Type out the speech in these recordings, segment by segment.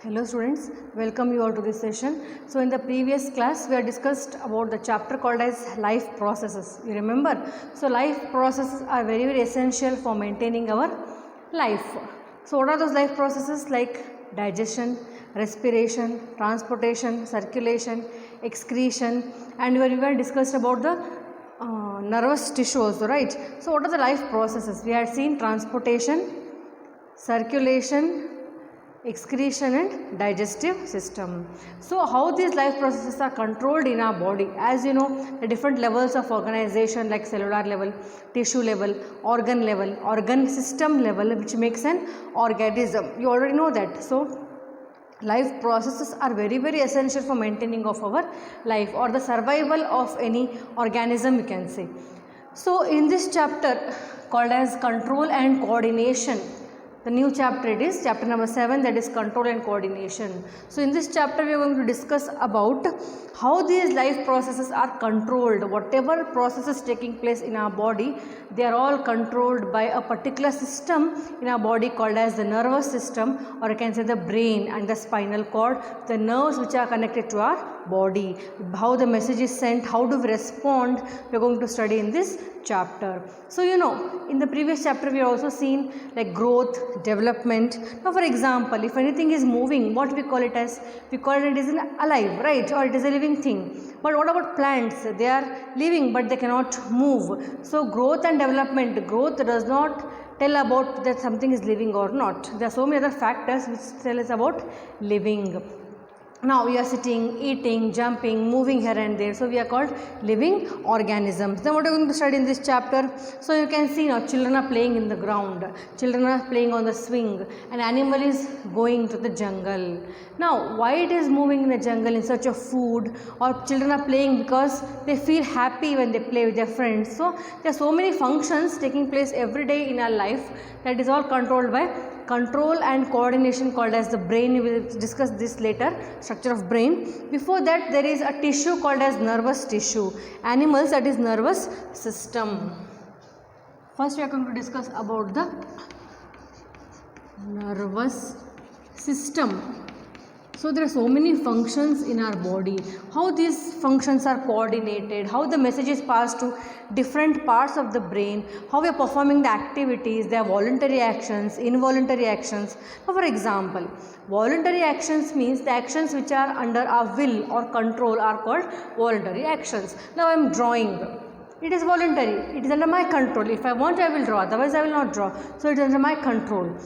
Hello students, welcome you all to this session. So in the previous class we have discussed about the chapter called as life processes. You remember? So life processes are very essential for maintaining our life. So what are those life processes? Like digestion, respiration, transportation, circulation, excretion, and we even discussed about the nervous tissue also, right? So what are the life processes? We had seen transportation, circulation, excretion and digestive system. So how these life processes are controlled in our body? As you know, the different levels of organization like cellular level, tissue level, organ system level, which makes an organism. You already know that. So life processes are very essential for maintaining of our life or the survival of any organism, you can say. So in this chapter called as control and coordination, the new chapter, it is chapter number 7, that is control and coordination. So in this chapter we are going to discuss about how these life processes are controlled. Whatever processes taking place in our body, they are all controlled by a particular system in our body called as the nervous system, or you can say the brain and the spinal cord, the nerves which are connected to our body. How the message is sent, how do we respond, we are going to study in this chapter. So you know, in the previous chapter we have also seen like growth, development. Now for example, if anything is moving, what we call it as? We call it as an alive, right? Or it is a living thing. But what about plants? They are living but they cannot move. So growth and development, growth does not tell about that something is living or not. There are so many other factors which tell us about living. Now we are sitting, eating, jumping, moving here and there. So we are called living organisms. Then what are we going to study in this chapter? So you can see now children are playing in the ground. Children are playing on the swing. An animal is going to the jungle. Now why it is moving in the jungle in search of food, or children are playing because they feel happy when they play with their friends. So there are so many functions taking place every day in our life that is all controlled by control and coordination called as the brain. We will discuss this later, structure of brain. Before that there is a tissue called as nervous tissue. Animals, that is nervous system. First we are going to discuss about the nervous system. So there are so many functions in our body. How these functions are coordinated, how the message is passed to different parts of the brain, how we are performing the activities, their voluntary actions, involuntary actions. Now for example, voluntary actions means the actions which are under our will or control are called voluntary actions. Now I am drawing. It is voluntary. It is under my control. If I want, I will draw. Otherwise, I will not draw. So it is under my control.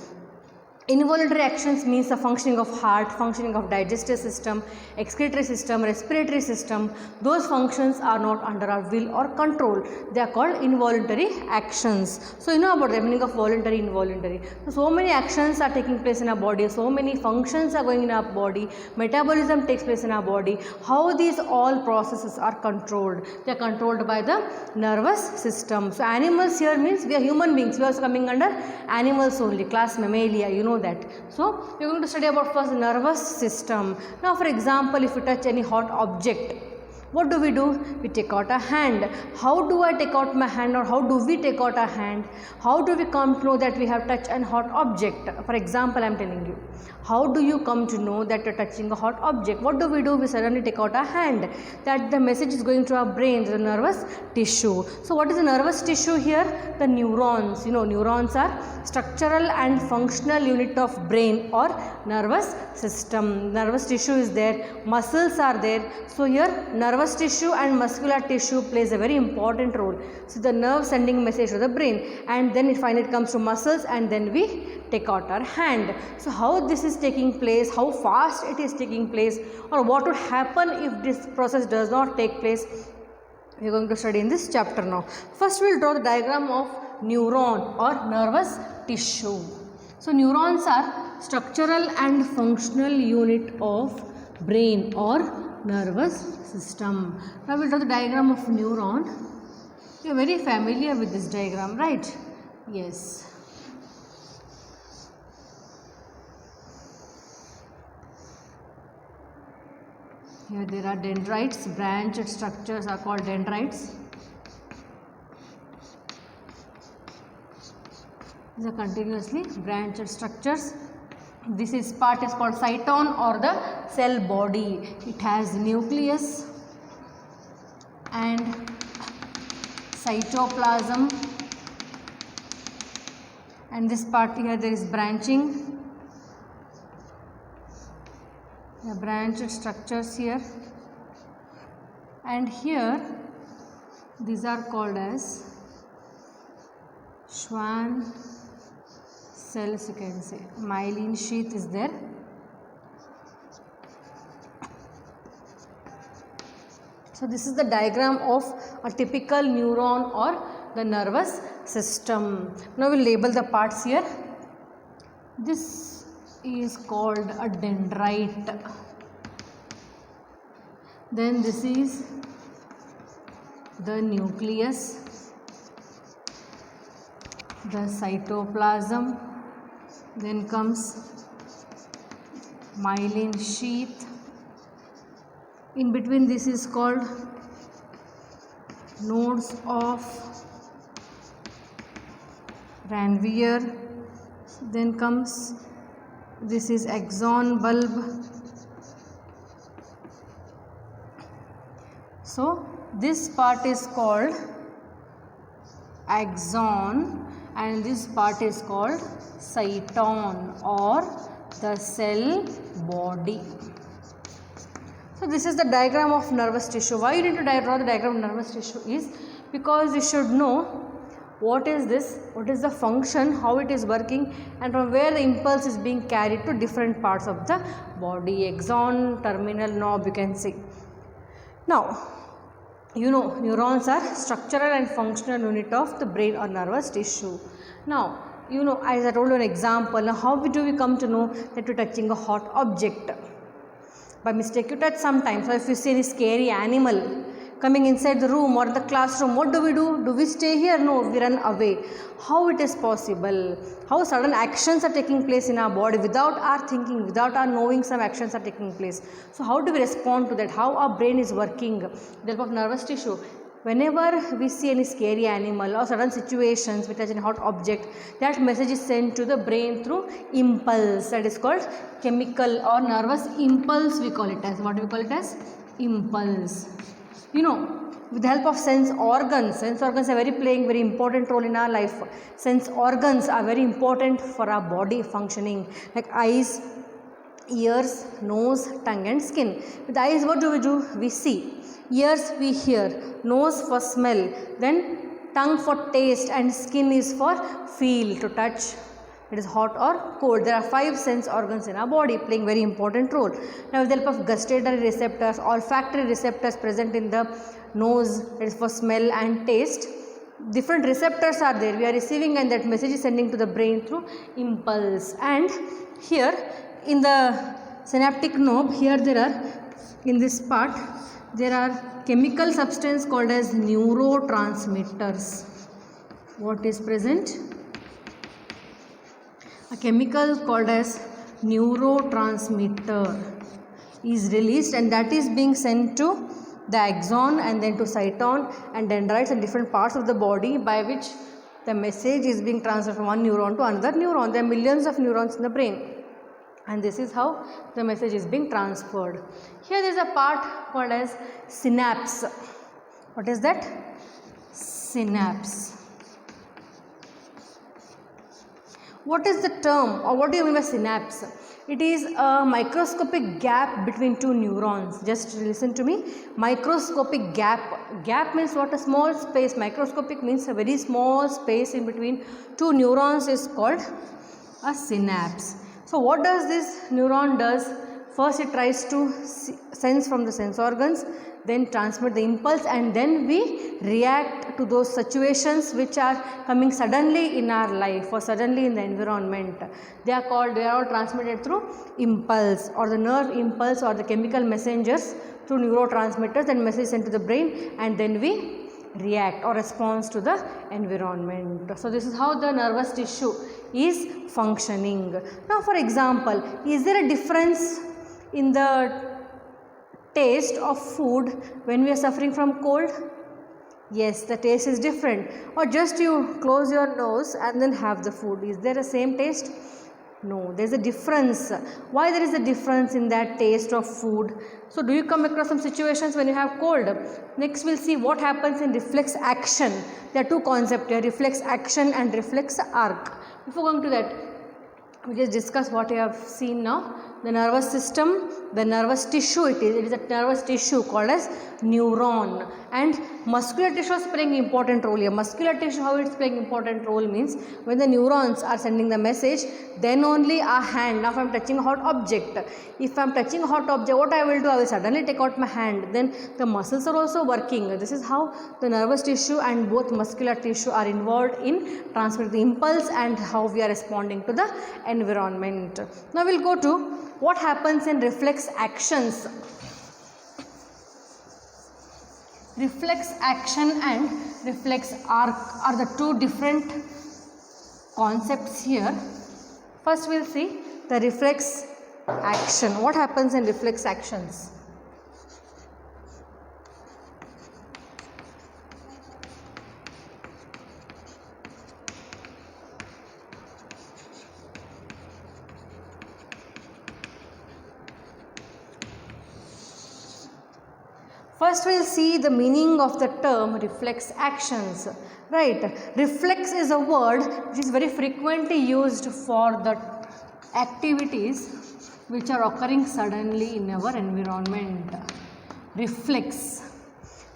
Involuntary actions means the functioning of heart, functioning of digestive system, excretory system, respiratory system. Those functions are not under our will or control. They are called involuntary actions. So you know about the meaning of voluntary, involuntary. So many actions are taking place in our body. So many functions are going in our body. Metabolism takes place in our body. How these all processes are controlled? They are controlled by the nervous system. So animals here means we are human beings. We are also coming under animals only, class Mammalia. You know that. So we are going to study about first nervous system. Now for example, if you touch any hot object, what do? We take out a hand. How do I take out my hand, or how do we take out a hand? How do we come to know that we have touched a hot object? For example, I am telling you. How do you come to know that you are touching a hot object? What do? We suddenly take out a hand. That the message is going to our brain, the nervous tissue. So what is the nervous tissue here? The neurons. You know, neurons are structural and functional unit of brain or nervous system. Nervous tissue is there. Muscles are there. So here nervous tissue and muscular tissue plays a very important role. So the nerve sending message to the brain, and then finally it comes to muscles, and then we take out our hand. So how this is taking place, how fast it is taking place, or what would happen if this process does not take place, we are going to study in this chapter now. First we will draw the diagram of neuron or nervous tissue. So neurons are structural and functional unit of brain or nervous system. Now we will draw the diagram of neuron. You are very familiar with this diagram, right? Yes. Here there are dendrites. Branched structures are called dendrites. These are continuously branched structures. This is part is called cytone or the cell body. It has nucleus and cytoplasm, and this part here there is branching, the branched structures here, and here these are called as Schwann cells, you can say. Myelin sheath is there. So this is the diagram of a typical neuron or the nervous system. Now we will label the parts here. This is called a dendrite. Then this is the nucleus, the cytoplasm, then comes myelin sheath. In between this is called nodes of Ranvier. Then comes this is axon bulb. So this part is called axon and this part is called cytone or the cell body. So this is the diagram of nervous tissue. Why you need to draw the diagram of nervous tissue is because you should know what is this, what is the function, how it is working, and from where the impulse is being carried to different parts of the body, axon, terminal knob, you can see. Now you know neurons are structural and functional unit of the brain or nervous tissue. Now you know, as I told you an example, now how do we come to know that we are touching a hot object? By mistake you touch sometimes. So if you see any scary animal coming inside the room or the classroom, what do? Do we stay here? No, we run away. How it is possible? How sudden actions are taking place in our body without our thinking, without our knowing some actions are taking place. So how do we respond to that? How our brain is working with the help of nervous tissue? Whenever we see any scary animal or sudden situations which touch a hot object, that message is sent to the brain through impulse. That is called chemical or nervous impulse, we call it as. What do we call it as? Impulse. You know, with the help of sense organs are playing very important role in our life. Sense organs are very important for our body functioning, like eyes, ears, nose, tongue and skin. With the eyes, what do? We see. Ears we hear, nose for smell, then tongue for taste and skin is for feel, to touch. It is hot or cold. There are 5 sense organs in our body playing very important role. Now with the help of gustatory receptors, olfactory receptors present in the nose, that is for smell and taste. Different receptors are there. We are receiving and that message is sending to the brain through impulse. And here in the synaptic knob, here there are, in this part, there are chemical substance called as neurotransmitters. What is present? A chemical called as neurotransmitter is released and that is being sent to the axon and then to cytone and dendrites and different parts of the body, by which the message is being transferred from one neuron to another neuron. There are millions of neurons in the brain. And this is how the message is being transferred. Here there is a part called as synapse. What is that? Synapse. What is the term or what do you mean by synapse? It is a microscopic gap between 2 neurons. Just listen to me. Microscopic gap. Gap means what? A small space. Microscopic means a very small space in between 2 neurons is called a synapse. So what does this neuron does? First it tries to sense from the sense organs, then transmit the impulse, and then we react to those situations which are coming suddenly in our life or suddenly in the environment. They are all transmitted through impulse or the nerve impulse or the chemical messengers through neurotransmitters, and message sent to the brain, and then we react or response to the environment. So this is how the nervous tissue is functioning. Now for example, is there a difference in the taste of food when we are suffering from cold? Yes, the taste is different. Or just you close your nose and then have the food. Is there a same taste? No, there is a difference. Why there is a difference in that taste of food? So do you come across some situations when you have cold? Next we'll see what happens in reflex action. There are two concepts here, reflex action and reflex arc. Before going to that, we just discuss what you have seen now. The nervous system, the nervous tissue, it is a nervous tissue called as neuron, and muscular tissue is playing important role here. Muscular tissue, how it's playing important role means when the neurons are sending the message, then only our hand, now if I am touching a hot object, if I am touching a hot object, what I will do, I will suddenly take out my hand, then the muscles are also working. This is how the nervous tissue and both muscular tissue are involved in transmitting the impulse and how we are responding to the environment. Now we'll go to what happens in reflex actions. Reflex action and reflex arc are the two different concepts here. First we'll see the reflex action. What happens in reflex actions? First we will see the meaning of the term reflex actions. Right, reflex is a word which is very frequently used for the activities which are occurring suddenly in our environment. Reflex.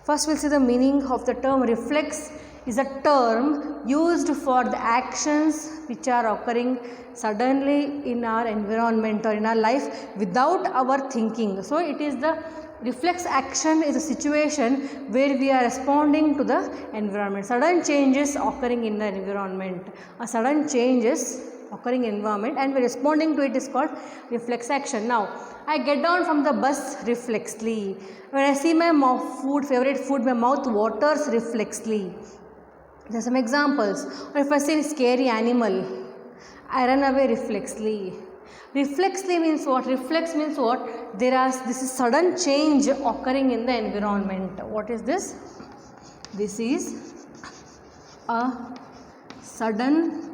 First we will see the meaning of the term. Reflex is a term used for the actions which are occurring suddenly in our environment or in our life without our thinking. So it is the reflex action is a situation where we are responding to the environment. Sudden changes occurring in the environment. A sudden changes occurring in environment and we are responding to it is called reflex action. Now, I get down from the bus reflexly. When I see my favorite food, my mouth waters reflexly. There are some examples. Or if I see a scary animal, I run away reflexly. Reflexly means what? Reflex means what? This is sudden change occurring in the environment. What is this? This is a sudden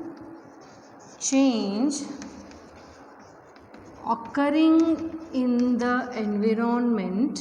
change occurring in the environment.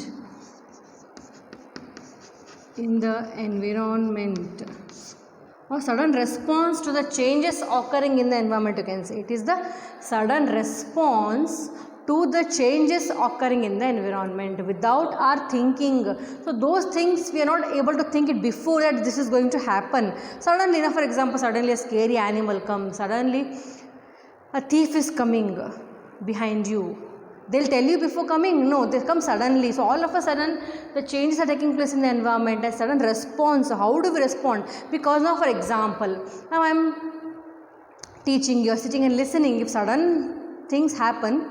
Or sudden response to the changes occurring in the environment, you can say. It is the sudden response to the changes occurring in the environment without our thinking. So those things we are not able to think it before that this is going to happen. Suddenly, for example, suddenly a scary animal comes, suddenly a thief is coming behind you. They'll tell you before coming? No, they come suddenly. So all of a sudden the changes are taking place in the environment and sudden response. So how do we respond? Because now for example, now I am teaching, you are sitting and listening. If sudden things happen,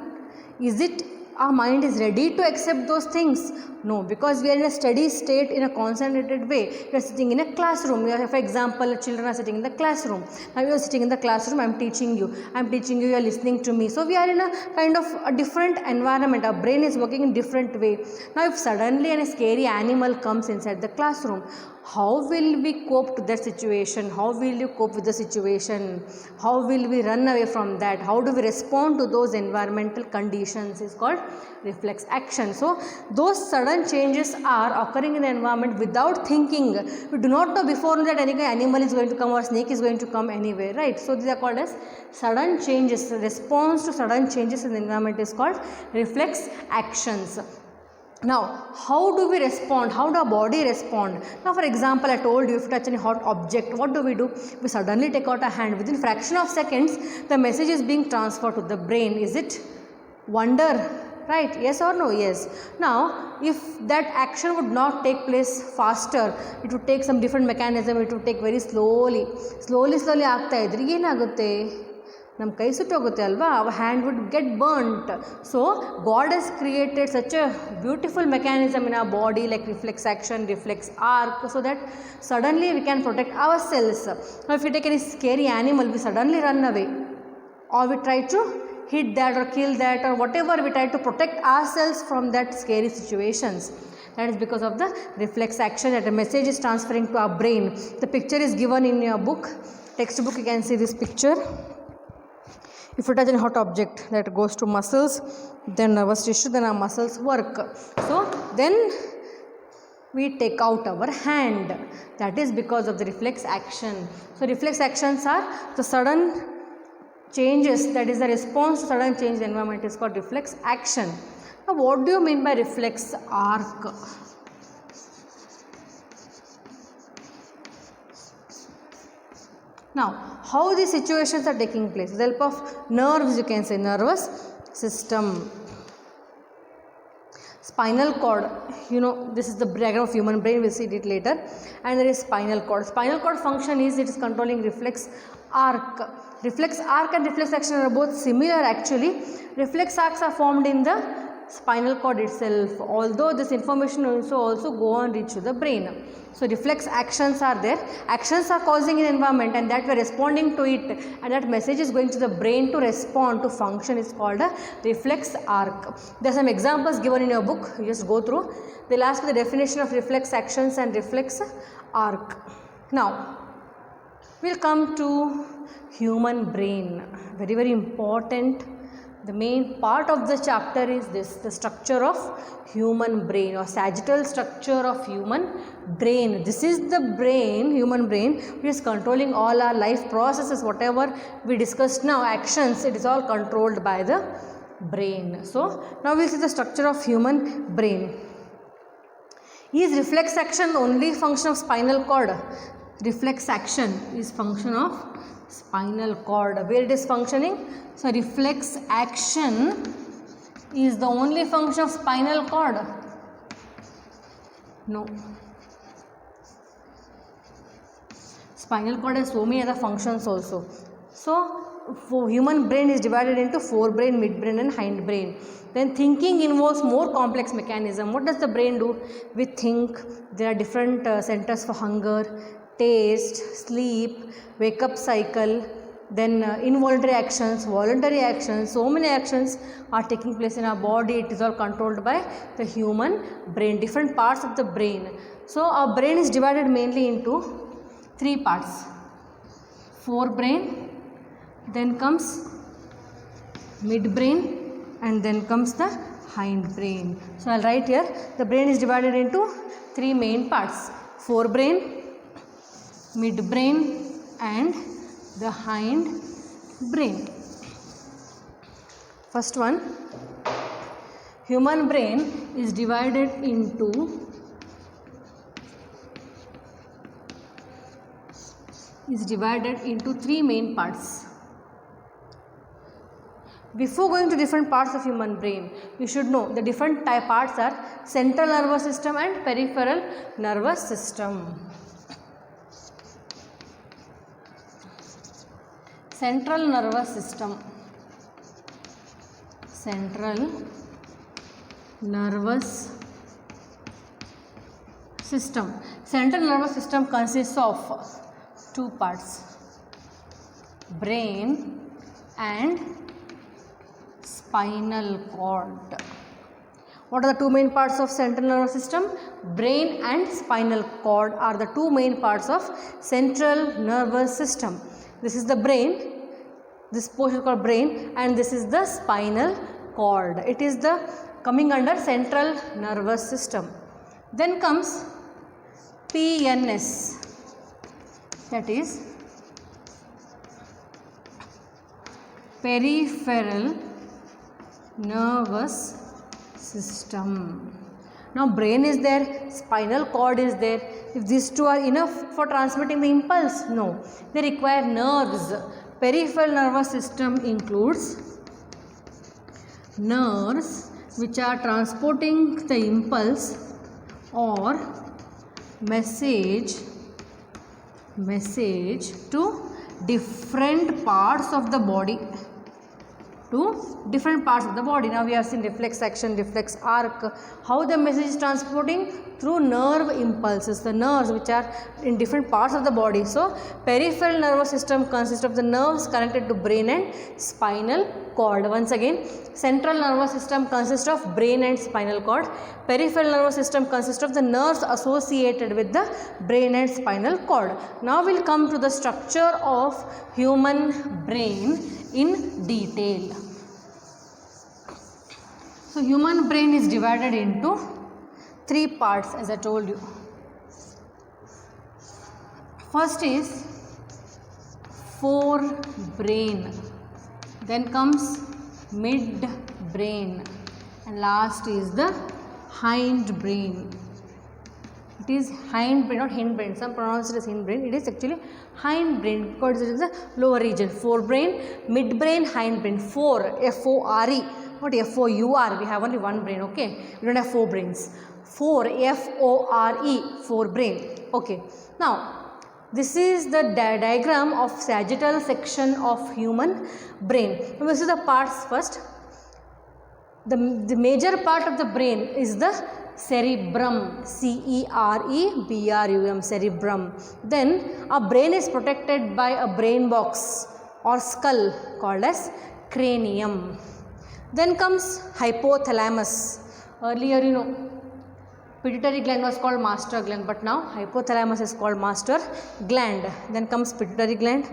is it our mind is ready to accept those things? No, because we are in a steady state in a concentrated way. You are sitting in a classroom. For example, children are sitting in the classroom. Now you are sitting in the classroom, I am teaching you, you are listening to me. So we are in a kind of a different environment. Our brain is working in different way. Now if suddenly a scary animal comes inside the classroom, how will we cope to that situation? How will you cope with the situation? How will we run away from that? How do we respond to those environmental conditions is called reflex action. So those sudden changes are occurring in the environment without thinking. We do not know before that any animal is going to come or snake is going to come anywhere, right? So these are called as sudden changes. The response to sudden changes in the environment is called reflex actions. Now, how do we respond? How does our body respond? Now, for example, I told you if you touch any hot object, what do? We suddenly take out a hand. Within fraction of seconds, the message is being transferred to the brain. Is it wonder? Right? Yes or no? Yes. Now, if that action would not take place faster, it would take some different mechanism. It would take very slowly. Slowly ಆಗ್ತಾ ಇದ್ರೆ ಏನಾಗುತ್ತೆ? ನಮ್ಮ ಕೈ ಸುಟ್ಟೋಗುತ್ತೆ ಅಲ್ವಾ? our hand would get burnt. So God has created such a beautiful mechanism in our body like reflex action, reflex arc, so that suddenly we can protect ourselves. Now if we take any scary animal, we suddenly run away, or we try to hit that or kill that or whatever, we try to protect ourselves from that scary situations. That is because of the reflex action, that a message is transferring to our brain. The picture is given in your book, textbook. You can see this picture. If you touch a hot object, that goes to muscles, then nervous tissue, then our muscles work. So then we take out our hand. That is because of the reflex action. So reflex actions are the sudden changes, that is the response to sudden change in the environment is called reflex action. Now what do you mean by reflex arc? Now how these situations are taking place? With the help of nerves, you can say nervous system. Spinal cord, you know, this is the diagram of human brain, we will see it later, and there is spinal cord. Spinal cord function is it is controlling reflex arc. Reflex arc and reflex action are both similar actually. Reflex arcs are formed in the spinal cord itself, although this information also go and reach to the brain. So reflex actions are there, actions are causing an environment and that we are responding to it, and that message is going to the brain to respond to function is called a reflex arc. There are some examples given in your book, you just go through. They will ask the definition of reflex actions and reflex arc. Now we will come to human brain, very important. The main part of the chapter is this, the structure of human brain or sagittal structure of human brain. This is the brain, human brain, which is controlling all our life processes, whatever we discussed now, actions, it is all controlled by the brain. So now we will see the structure of human brain. Is reflex action only function of spinal cord? Reflex action is function of spinal cord. Where it is functioning? So reflex action is the only function of spinal cord? No. Spinal cord has so many other functions also. So for human brain is divided into forebrain, midbrain and hindbrain. Then thinking involves more complex mechanism. What does the brain do? We think. There are different centers for hunger, taste, sleep, wake up cycle, then involuntary actions, voluntary actions, so many actions are taking place in our body. It is all controlled by the human brain, different parts of the brain. So our brain is divided mainly into three parts: forebrain, then comes midbrain, and then comes the hindbrain. So I will write here, the brain is divided into three main parts: forebrain, midbrain and the hindbrain. First one, human brain is divided into three main parts. Before going to different parts of human brain, you should know the different parts are central nervous system and peripheral nervous system. Central nervous system. Central nervous system. Central nervous system consists of two parts: brain and spinal cord. What are the two main parts of central nervous system? Brain and spinal cord are the two main parts of central nervous system. This is the brain, this portion is called brain, and this is the spinal cord. It is the coming under central nervous system. Then comes PNS, that is peripheral nervous system. Now brain is there, spinal cord is there. If these two are enough for transmitting the impulse? No, they require nerves. Peripheral nervous system includes nerves which are transporting the impulse or message to different parts of the body. Now we have seen reflex action, reflex arc. How the message is transporting? Through nerve impulses, the nerves which are in different parts of the body. So peripheral nervous system consists of the nerves connected to brain and spinal cord. Once again, central nervous system consists of brain and spinal cord. Peripheral nervous system consists of the nerves associated with the brain and spinal cord. Now we'll come to the structure of human brain in detail. So human brain is divided into 3 parts, as I told you. First is forebrain, then comes midbrain, and last is the hindbrain. It is hindbrain, not hindbrain. Some pronounce it as hindbrain. It is actually hindbrain because it is the lower region. Forebrain, midbrain, hindbrain. Fore, F-O-R-E, not F-O-U-R. We have only one brain, okay? We don't have 4 brains. Fore, F-O-R-E, forebrain. Okay. Now, this is the diagram of sagittal section of human brain. Now, this is the parts first. The major part of the brain is the cerebrum, C-E-R-E-B-R-U-M, cerebrum. Then a brain is protected by a brain box or skull called as cranium. Then comes hypothalamus. Earlier, you know, pituitary gland was called master gland, but now hypothalamus is called master gland. Then comes pituitary gland,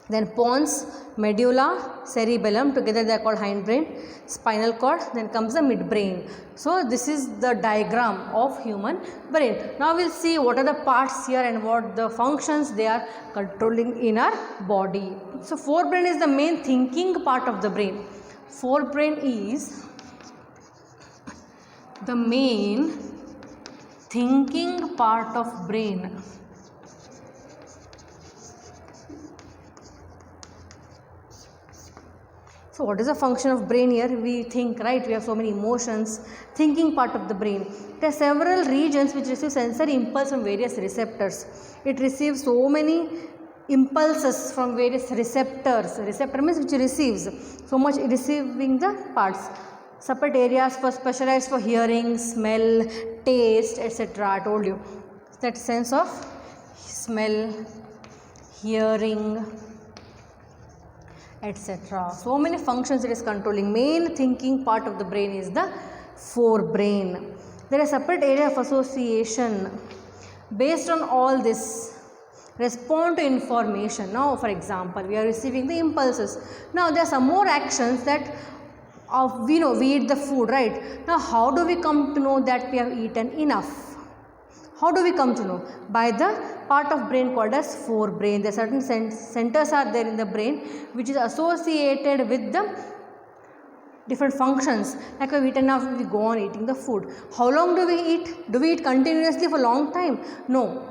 then pons, medulla, cerebellum, together they are called hindbrain, spinal cord, then comes the midbrain. So this is the diagram of human brain. Now we will see what are the parts here and what the functions they are controlling in our body. So forebrain is the main thinking part of the brain. Forebrain is the main thinking part of brain. So what is the function of brain here? We think, right? We have so many emotions. Thinking part of the brain. There are several regions which receive sensory impulse from various receptors. It receives so many impulses from various receptors. Receptor means which receives. So much receiving the parts. Separate areas for specialized for hearing, smell, taste, etc. I told you. That sense of smell, hearing, etc. So many functions it is controlling. Main thinking part of the brain is the forebrain. There is a separate area of association. Based on all this, respond to information. Now, for example, we are receiving the impulses. Now, there are some more actions that we know we eat the food, right? Now, how do we come to know that we have eaten enough? How do we come to know? By the part of brain called as forebrain. There are certain centers are there in the brain which is associated with the different functions. Like we have eaten enough, we go on eating the food. How long do we eat? Do we eat continuously for a long time? No.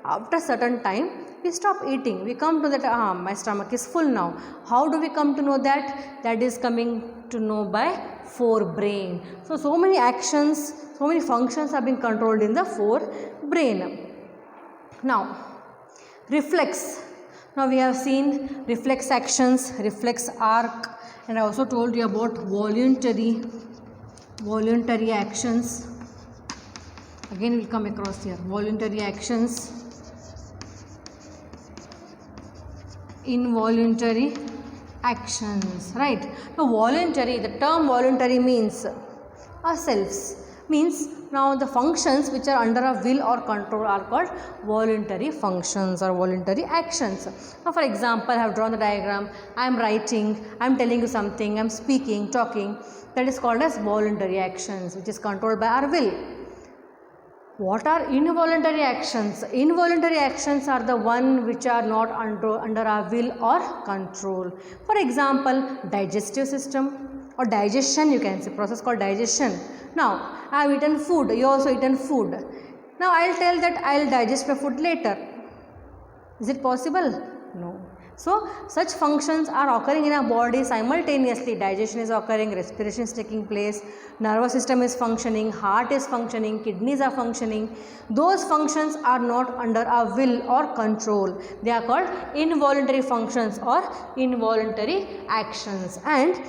After a certain time, we stop eating. We come to that, my stomach is full now. How do we come to know that? That is coming to know by forebrain. So many actions, so many functions have been controlled in the forebrain. Now, reflex. Now we have seen reflex actions, reflex arc, and I also told you about voluntary actions. Again, we'll come across here. Voluntary actions, involuntary actions, right? Now voluntary, the term voluntary means ourselves, means now the functions which are under our will or control are called voluntary functions or voluntary actions. Now for example, I have drawn the diagram. I am writing, I am telling you something, I am speaking, talking. That is called as voluntary actions, which is controlled by our will. What are involuntary actions? Involuntary actions are the one which are not under our will or control. For example, digestive system or digestion, you can say, process called digestion. Now, I have eaten food, you also eaten food. Now, I will tell that I will digest my food later. Is it possible? No. So, such functions are occurring in our body simultaneously. Digestion is occurring, respiration is taking place, nervous system is functioning, heart is functioning, kidneys are functioning. Those functions are not under our will or control. They are called involuntary functions or involuntary actions. And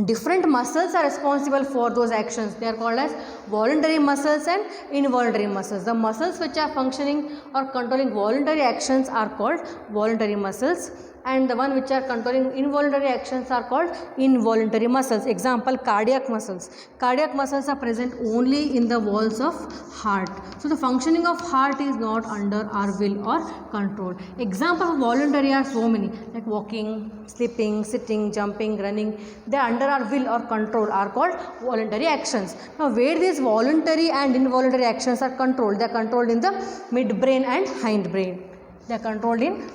different muscles are responsible for those actions. They are called as voluntary muscles and involuntary muscles. The muscles which are functioning or controlling voluntary actions are called voluntary muscles, and the one which are controlling involuntary actions are called involuntary muscles. Example, cardiac muscles. Cardiac muscles are present only in the walls of heart. So the functioning of heart is not under our will or control. Example of voluntary are so many, like walking, sleeping, sitting, jumping, running. They are under our will or control, are called voluntary actions. Now where these voluntary and involuntary actions are controlled, they are controlled in the midbrain and hindbrain. They are controlled in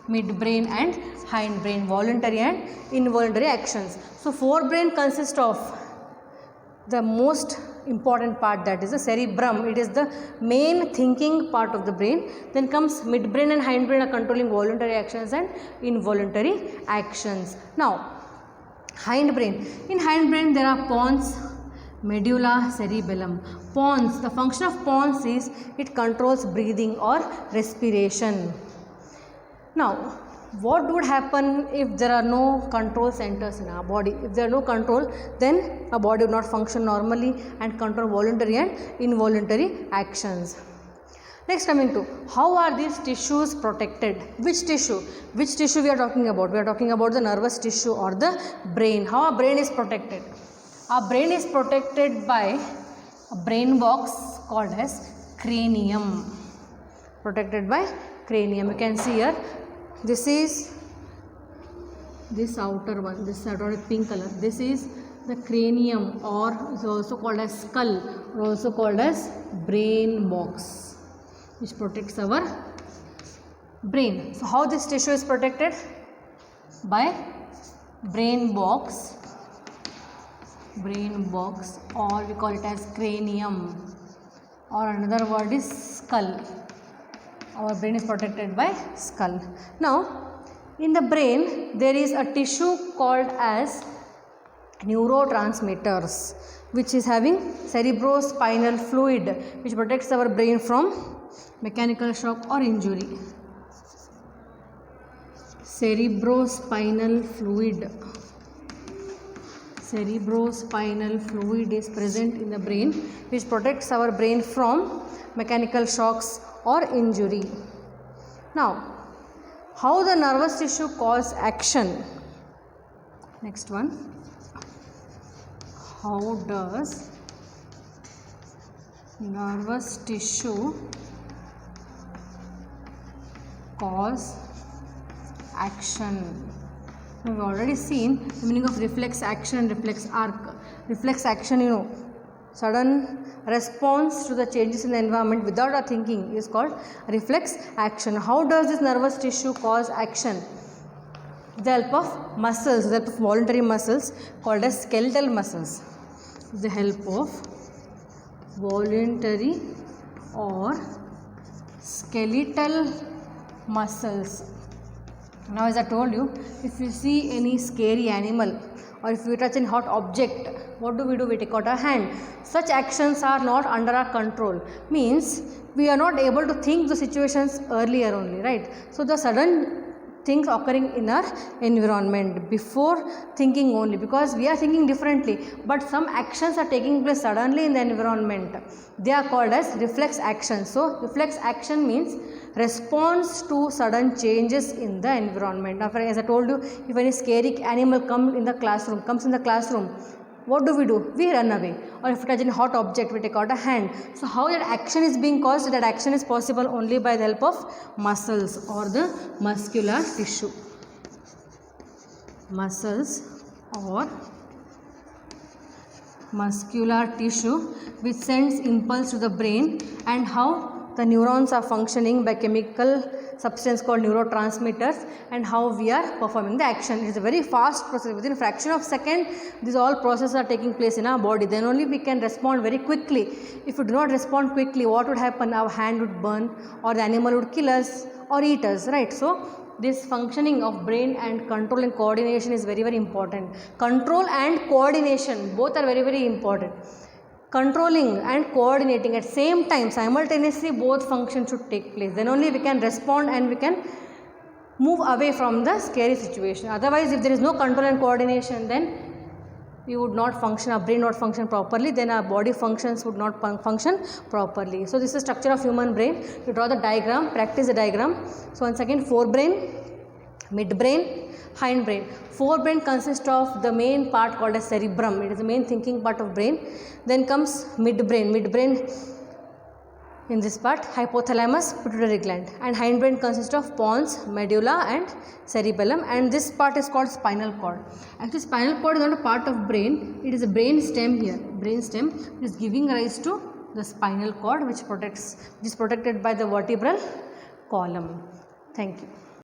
midbrain and hindbrain, voluntary and involuntary actions. So forebrain consists of the most important part, that is the cerebrum. It is the main thinking part of the brain. Then comes midbrain and hindbrain are controlling voluntary actions and involuntary actions. Now hindbrain. In hindbrain there are pons, medulla, cerebellum. Pons, the function of pons is it controls breathing or respiration. Now, what would happen if there are no control centers in our body? If there are no control, then our body would not function normally and control voluntary and involuntary actions. Next, coming to how are these tissues protected? Which tissue? Which tissue we are talking about? We are talking about the nervous tissue or the brain. How our brain is protected? Our brain is protected by a brain box called as cranium. Protected by cranium. You can see here. This is this outer one, this outer pink color. This is the cranium, or is also called as skull, or also called as brain box, which protects our brain. So how this tissue is protected? By brain box, or we call it as cranium, or another word is skull. Our brain is protected by skull. Now, in the brain, there is a tissue called as neurotransmitters, which is having cerebrospinal fluid, which protects our brain from mechanical shock or injury. Cerebrospinal fluid. Cerebrospinal fluid is present in the brain, which protects our brain from mechanical shocks or injury. Now, how the nervous tissue cause action? Next one. How does nervous tissue cause action? We have already seen the meaning of reflex action and reflex arc. Reflex action, sudden response to the changes in the environment without our thinking is called reflex action. How does this nervous tissue cause action? With the help of muscles, with the help of voluntary muscles called as skeletal muscles. With the help of voluntary or skeletal muscles. Now, as I told you, if you see any scary animal or if you touch any hot object, what do? We take out our hand. Such actions are not under our control. Means we are not able to think the situations earlier only, right? So the sudden things occurring in our environment before thinking only, because we are thinking differently, but some actions are taking place suddenly in the environment. They are called as reflex action. So reflex action means response to sudden changes in the environment. Now, as I told you, if any scary animal comes in the classroom, what do? We run away. Or if we touch a hot object, we take out a hand. So how that action is being caused? That action is possible only by the help of muscles or the muscular tissue. Muscles or muscular tissue, which sends impulse to the brain, and how the neurons are functioning by chemical substance called neurotransmitters, and how we are performing the action. It is a very fast process. Within a fraction of a second, these all processes are taking place in our body. Then only we can respond very quickly. If we do not respond quickly, what would happen? Our hand would burn, or the animal would kill us or eat us, right? So this functioning of brain and control and coordination is very, very important. Control and coordination, both are very, very important. Controlling and coordinating at same time, simultaneously, both functions should take place. Then only we can respond and we can move away from the scary situation. Otherwise, if there is no control and coordination, then we would not function, our brain not function properly, then our body functions would not function properly. So this is the structure of human brain. You draw the diagram, practice the diagram. So once again, forebrain, midbrain, hindbrain. Forebrain consists of the main part called as cerebrum. It is the main thinking part of brain. Then comes midbrain. Midbrain in this part, hypothalamus, pituitary gland, and hindbrain consists of pons, medulla and cerebellum, and this part is called spinal cord. Actually spinal cord is not a part of brain, it is a brain stem here. Brain stem is giving rise to the spinal cord, which is protected by the vertebral column. Thank you.